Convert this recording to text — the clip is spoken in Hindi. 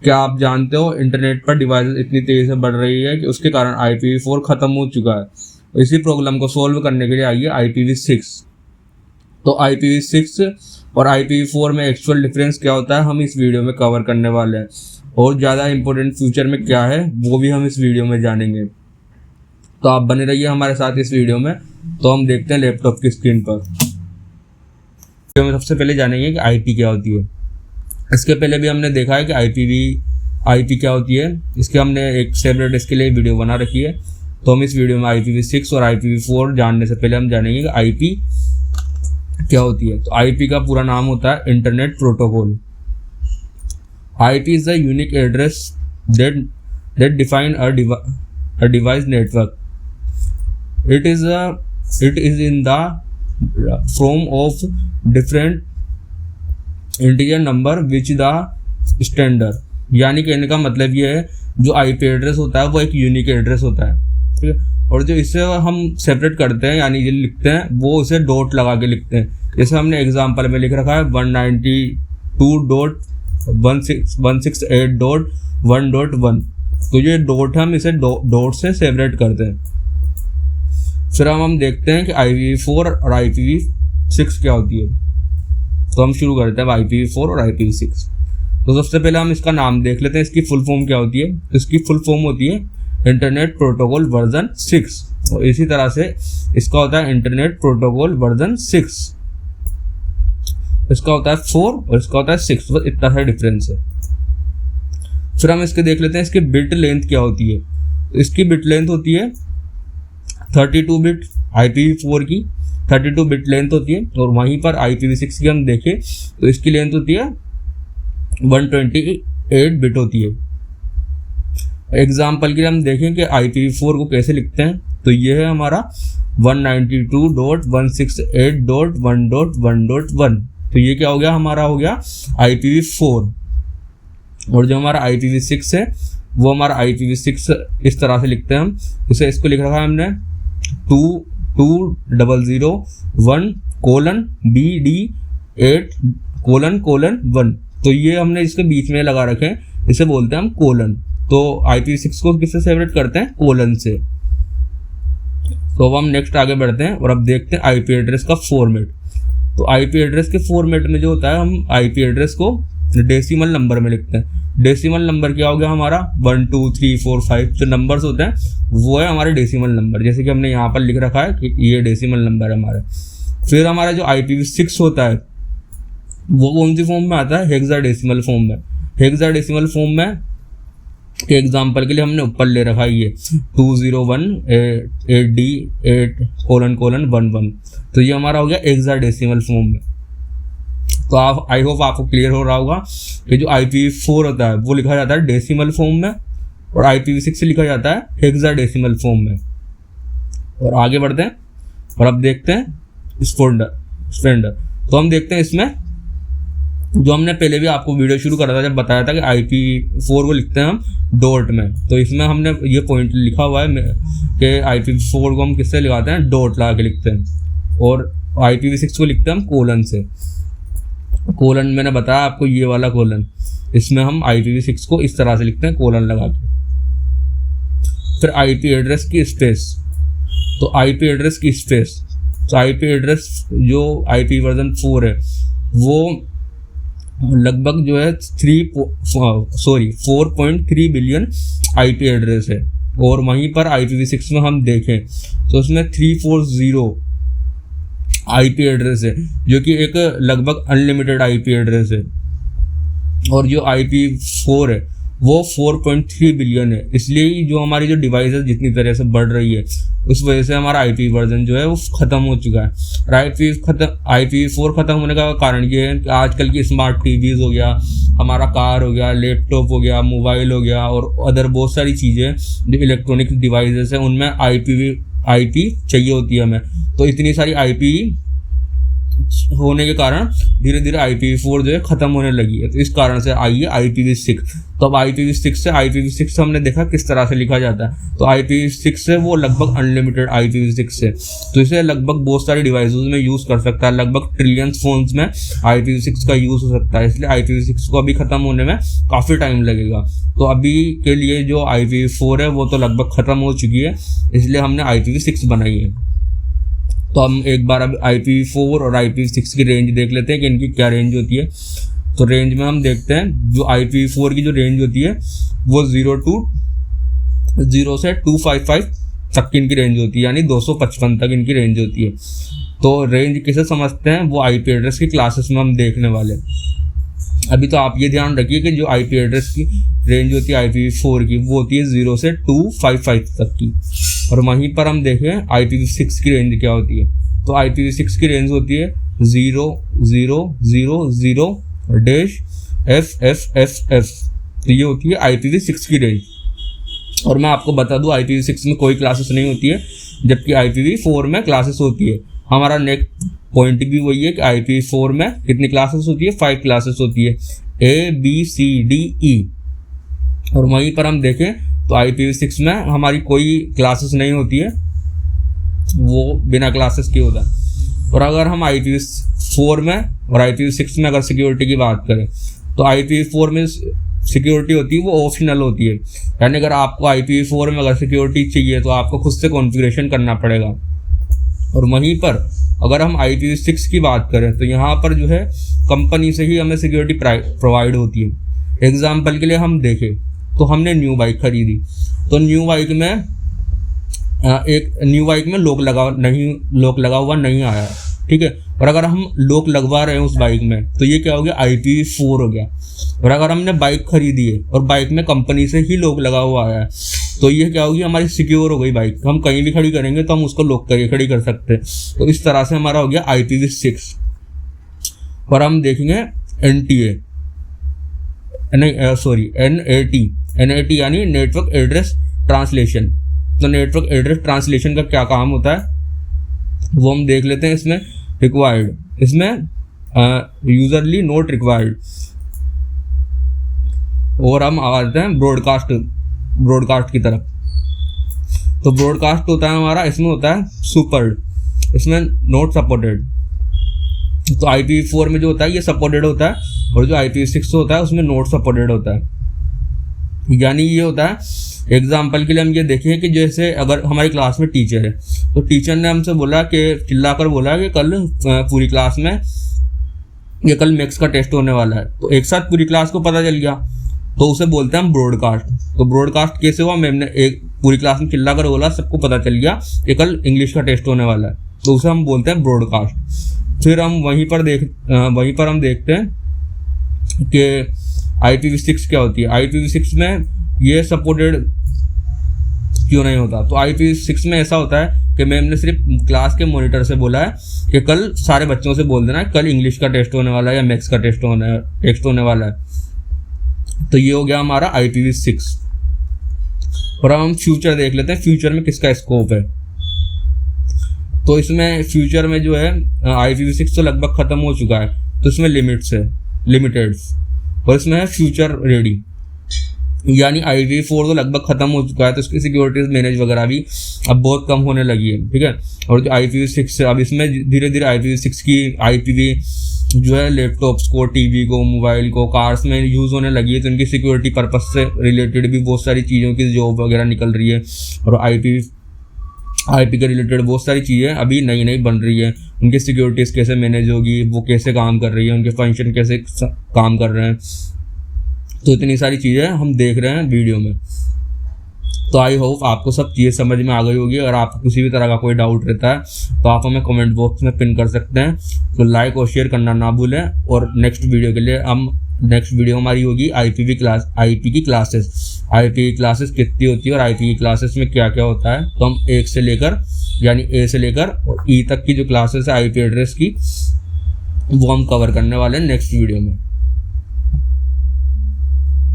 क्या आप जानते हो इंटरनेट पर डिवाइसेस इतनी तेजी से बढ़ रही है कि उसके कारण IPv4 खत्म हो चुका है। इसी प्रॉब्लम को सोल्व करने के लिए आइए IPv6। तो IPv6 और IPv4 में एक्चुअल डिफरेंस क्या होता है हम इस वीडियो में कवर करने वाले हैं, और ज़्यादा इंपॉर्टेंट फ्यूचर में क्या है वो भी हम इस वीडियो में जानेंगे। तो आप बने रहिए हमारे साथ इस वीडियो में। तो हम देखते हैं लैपटॉप की स्क्रीन पर। वीडियो में सबसे पहले जानेंगे कि IP क्या होती है। इसके पहले भी हमने देखा है कि IP क्या होती है, इसके हमने एक सेपरेट इसके लिए वीडियो बना रखी है। तो हम इस वीडियो में IPv6 और IPv4 जानने से पहले हम जानेंगे कि IP क्या होती है। तो IP का पूरा नाम होता है internet protocol. IP is the unique address that define a device network. It is in the form of different integer number which the standard, यानी कहने का मतलब ये है जो IP एड्रेस होता है वो एक यूनिक एड्रेस होता है, ठीक है। और जो इसे हम सेपरेट करते हैं यानी जो लिखते हैं वो उसे डॉट लगा के लिखते हैं। जैसे हमने एग्जांपल में लिख रखा है 192.168.1.1, तो ये डॉट हम इसे डॉट से सेपरेट करते हैं। फिर हम देखते हैं कि IPv4 और IPv6 क्या होती है। तो हम शुरू करते हैं IPv4 और IPv6। तो सबसे पहले हम इसका नाम देख लेते हैं, इसकी फुल फॉर्म क्या होती है। इसकी फुल फॉर्म होती है इंटरनेट प्रोटोकॉल वर्जन 6, और इसी तरह से इसका होता है इंटरनेट प्रोटोकॉल वर्जन 6। इसका होता है 4 और इसका होता है 6, बस इतना सा डिफरेंस है। फिर हम इसके देख लेते हैं इसकी बिट लेंथ क्या होती है। इसकी बिट लेंथ होती है 32 बिट, IPv4 की 32 बिट लेंथ होती है, और वहीं पर IPv6 की हम देखें तो इसकी लेंथ होती है 128 बिट होती है। एग्जाम्पल के लिए हम देखें कि IPv4 को कैसे लिखते हैं, तो ये है हमारा 192.168.1.1.1। तो ये क्या हो गया, हमारा हो गया IPv4। और जो हमारा IPv6 है वो हमारा IPv6 इस तरह से लिखते हैं हम इसे। इसको लिख रखा है हमने 2.0.1:BD8:1। तो ये हमने इसके बीच में लगा रखे हैं, इसे बोलते हैं हम कोलन। तो IPv6 को किससे सेपरेट करते हैं, कोलन से। तो अब हम नेक्स्ट आगे बढ़ते हैं और अब देखते हैं IP एड्रेस का फॉर्मेट। तो IP एड्रेस के फॉर्मेट में जो होता है हम IP एड्रेस को डेसिमल नंबर में लिखते हैं। डेसिमल नंबर क्या हो गया हमारा 1 2 3 4 5 जो नंबर्स होते हैं वो है हमारे डेसिमल नंबर, जैसे कि हमने यहाँ पर लिख रखा है कि ये डेसिमल नंबर है हमारा। फिर हमारा जो IPv6 होता है वो कौन सी फॉर्म में आता है, हेक्साडेसिमल फॉर्म में। हेक्साडेसिमल फॉर्म में एग्जाम्पल के लिए हमने ऊपर ले रखा है ये 201.8D8:11। तो ये हमारा हो गया हेक्साडेसिमल फॉर्म में। तो आप आई होप आपको क्लियर हो रहा होगा कि जो IPv4 होता है वो लिखा जाता है डेसिमल फॉर्म में, और IPv6 लिखा जाता है हेक्साडेसिमल फॉर्म में। और आगे बढ़ते हैं और अब देखते हैं स्टैंडर्ड। तो हम देखते हैं इसमें जो हमने पहले भी आपको वीडियो शुरू करा था जब बताया था कि IPv4 को लिखते हैं हम डॉट में। तो इसमें हमने ये पॉइंट लिखा हुआ है कि IPv4 को हम किससे लगाते हैं, डॉट लगा के लिखते हैं, और IPv6 को लिखते हैं हम कोलन से। कोलन मैंने बताया आपको, ये वाला कोलन, इसमें हम IPv6 को इस तरह से लिखते हैं कोलन लगा के। फिर IP एड्रेस की स्पेस। तो IP एड्रेस की स्पेस, तो IP एड्रेस जो IP वर्जन 4 है वो लगभग जो है 4.3 बिलियन IP एड्रेस है। और वहीं पर IPv6 में हम देखें तो उसमें 340 IP एड्रेस है, जो कि एक लगभग अनलिमिटेड IP एड्रेस है। और जो IPv4 है वो 4.3 बिलियन है। इसलिए जो हमारी जो डिवाइसेस जितनी तरह से बढ़ रही है उस वजह से हमारा IP वर्जन जो है वो ख़त्म हो चुका है। IPv4 ख़त्म होने का कारण ये है कि आजकल की स्मार्ट टीवीज़ हो गया, हमारा कार हो गया, लैपटॉप हो गया, मोबाइल हो गया, और अदर बहुत सारी चीज़ें जो इलेक्ट्रॉनिक डिवाइसेस हैं उनमें IP चाहिए होती है हमें। तो इतनी सारी IP होने के कारण धीरे धीरे IPv4 जो है ख़त्म होने लगी है। तो इस कारण से आई है IPv6। तो अब IPv6 से हमने देखा किस तरह से लिखा जाता है। तो IPv6 है वो लगभग अनलिमिटेड IPv6 है, तो इसे लगभग बहुत सारे डिवाइसेस में यूज़ कर सकता है, लगभग ट्रिलियंस फोन्स में IPv6 का यूज़ हो सकता है। इसलिए IPv6 को अभी ख़त्म होने में काफ़ी टाइम लगेगा। तो अभी के लिए जो IPv4 है वो तो लगभग ख़त्म हो चुकी है, इसलिए हमने IPv6 बनाई है। तो हम एक बार अब IPv4 और IPv6 की रेंज देख लेते हैं कि इनकी क्या रेंज होती है। तो रेंज में हम देखते हैं जो IPv4 की जो रेंज होती है वो 0 से 255 तक की इनकी रेंज होती है, यानी 255 तक इनकी रेंज होती है। तो रेंज किसे समझते हैं वो IP एड्रेस की क्लासेस में हम देखने वाले हैं। अभी तो आप ये ध्यान रखिए कि जो IP एड्रेस की रेंज होती है IPv4 की वो होती है 0 से 255 तक की, और वहीं पर हम देखें IPv6 की रेंज क्या होती है। तो IPv6 की रेंज होती है 00000-FFFF। तो ये होती है IPv6 की रेंज। और मैं आपको बता दूं IPv6 में कोई क्लासेस नहीं होती है, जबकि IPv4 में क्लासेस होती है। हमारा नेक्स्ट पॉइंट भी वही है कि IPv4 में कितनी क्लासेस होती है, 5 क्लासेस होती है, ABCDE। और वहीं पर हम देखें तो IPv6 में हमारी कोई क्लासेस नहीं होती है, वो बिना क्लासेस के होता है। और अगर हम IPv4 में और IPv6 में अगर सिक्योरिटी की बात करें तो IPv4 में सिक्योरिटी होती है वो ऑप्शनल होती है, यानी अगर आपको IPv4 में अगर सिक्योरिटी चाहिए तो आपको खुद से कॉन्फ़िगरेशन करना पड़ेगा। और वहीं पर अगर हम IPv6 की बात करें तो यहाँ पर जो है कंपनी से ही हमें सिक्योरिटी प्रोवाइड होती है। एग्जाम्पल के लिए हम देखें तो हमने न्यू बाइक खरीदी, तो न्यू बाइक में लॉक लगा हुआ नहीं आया, ठीक है। और अगर हम लॉक लगवा रहे हैं उस बाइक में तो ये क्या हो गया, IPv4 हो गया। और अगर हमने बाइक खरीदी है और बाइक में कंपनी से ही लॉक लगा हुआ आया है तो ये क्या होगी, हमारी सिक्योर हो गई बाइक, हम कहीं भी खड़ी करेंगे तो हम उसको लॉक करके खड़ी कर सकते हैं। तो इस तरह से हमारा हो गया IPv6। और हम देखेंगे NAT यानी नेटवर्क एड्रेस ट्रांसलेशन। तो नेटवर्क एड्रेस ट्रांसलेशन का क्या काम होता है वो हम देख लेते हैं। इसमें रिक्वायर्ड, इसमें यूजरली नोट रिक्वायर्ड। और हम आते हैं ब्रॉडकास्ट की तरफ। तो ब्रॉडकास्ट होता है हमारा, इसमें होता है सुपर्ड, इसमें नोट सपोर्टेड। तो IPv4 में जो होता है ये सपोर्टेड होता है, और जो IPv6 होता है उसमें नोट सपोर्टेड होता है। यानी ये होता है, एग्जाम्पल के लिए हम ये देखें कि जैसे अगर हमारी क्लास में टीचर है तो टीचर ने हमसे बोला कि चिल्लाकर बोला कि कल पूरी क्लास में ये कल मैथ्स का टेस्ट होने वाला है। तो एक साथ पूरी क्लास को पता चल गया तो उसे बोलते हैं हम ब्रॉडकास्ट। तो ब्रॉडकास्ट कैसे हुआ, मैम ने एक पूरी क्लास में चिल्लाकर बोला, सबको पता चल गया कि कल इंग्लिश का टेस्ट होने वाला है, तो उसे हम बोलते हैं ब्रॉडकास्ट। फिर हम वहीं पर हम देखते हैं कि IPv6 क्या होती है। IPv6 में ये सपोर्टेड क्यों नहीं होता। तो IPv6 में ऐसा होता है कि मैम ने सिर्फ क्लास के मॉनिटर से बोला है कि कल सारे बच्चों से बोल देना कल इंग्लिश का टेस्ट होने वाला है या मैथ्स का टेस्ट होने वाला है। तो ये हो गया हमारा IPv6। और अब हम फ्यूचर देख लेते हैं, फ्यूचर में किसका स्कोप है। तो इसमें फ्यूचर में जो है IPv6 तो लगभग ख़त्म हो चुका है, तो इसमें लिमिटेड। और इसमें है फ्यूचर रेडी, यानी IPv4 तो लगभग ख़त्म हो चुका है, तो इसकी सिक्योरिटीज मैनेज वगैरह भी अब बहुत कम होने लगी है, ठीक है। और जो IPv6 अब इसमें धीरे धीरे IPv6 की IPv जो है लैपटॉप्स को, टीवी को, मोबाइल को, कार्स में यूज़ होने लगी है, तो इनकी सिक्योरिटी पर्पस से रिलेटेड भी बहुत सारी चीज़ों की जॉब वगैरह निकल रही है। और IP के रिलेटेड बहुत सारी चीज़ें अभी नई बन रही है, उनकी सिक्योरिटीज़ कैसे मैनेज होगी, वो कैसे काम कर रही है, उनके फंक्शन कैसे काम कर रहे हैं। तो इतनी सारी चीज़ें हम देख रहे हैं वीडियो में। तो आई होप आपको सब चीज़ें समझ में आ गई होगी। अगर आपको किसी भी तरह का कोई डाउट रहता है तो आप हमें कमेंट बॉक्स में पिन कर सकते हैं। तो लाइक और शेयर करना ना भूलें। और नेक्स्ट वीडियो के लिए नेक्स्ट वीडियो हमारी होगी IP की क्लासेस कितनी होती है और IP की क्लासेस में क्या क्या होता है। तो हम A से लेकर और E तक की जो क्लासेस है IP एड्रेस की वो हम कवर करने वाले हैं नेक्स्ट वीडियो में।